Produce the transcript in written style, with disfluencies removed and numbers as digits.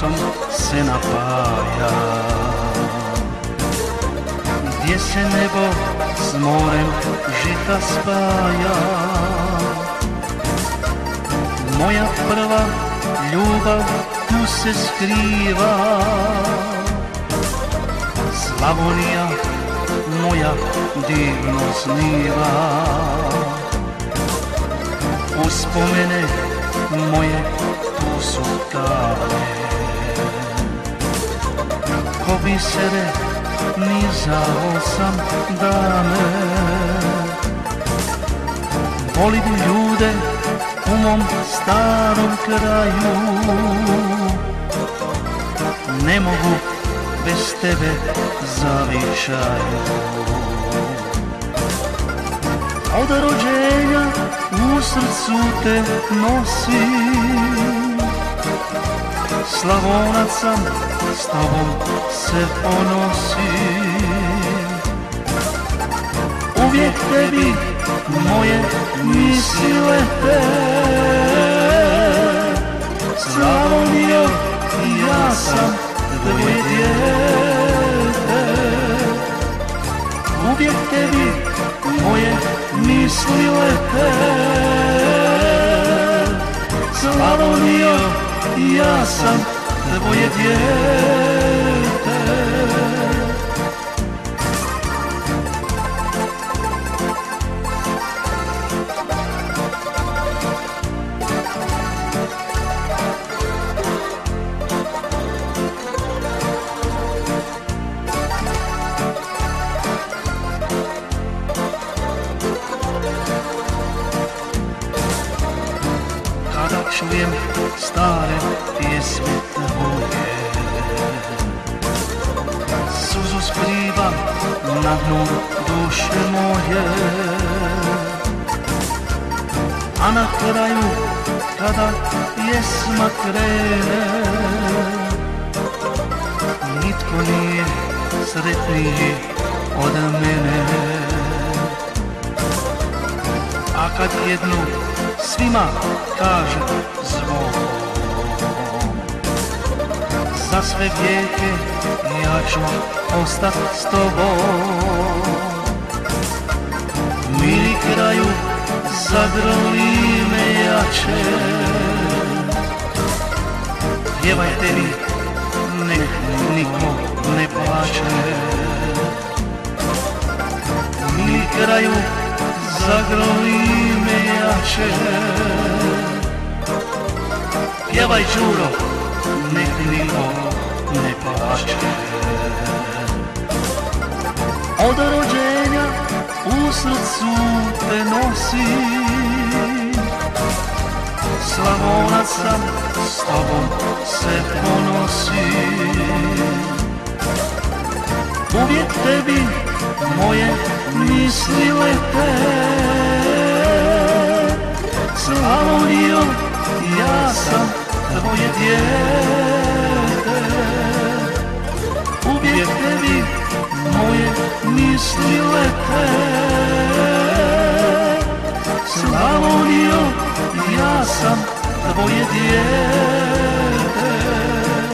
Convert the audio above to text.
kosom se napaja, gdje se nebo s morem žita spaja. Moja prva ljubav tu se skriva, Slavonija moja divno sniva. Uspomene moje tu su tale, ko bisere nizao sam dane. Volim ljude u mom starom kraju, ne mogu bez tebe zavičaju. Od rođenja u srcu te nosim, Slavonac sam, s tobom se ponosim. Uvijek tebi moje misli lete, Slavonijo, ja sam tvoje dijete. Uvijek tebi moje misli lete, Slavonijo, ja sam tvoje dijete. Kada čujem stare pjesme tvoje, suzu skrivam na dnu duše moje. A na kraju kada pjesma krene, nitko nije sretniji od mene. A kad jednu svima kaže zvonom, za sve vijeke ja ću ostat s tobom. Mili kraju, zagrli me jače, pjevajte mi, nek niko ne plače. Mili kraju, zagrli me jače, pjevaj Đuro, nek niko ne plače. Od rođenja u srcu te nosim, Slavonac sam, s tobom se ponosim. Uvijek tebi moje misli lete, Slavonijo, ja sam tvoje dijete. Uvijek tebi moje misli lete, Slavonijo, ja sam tvoje dijete.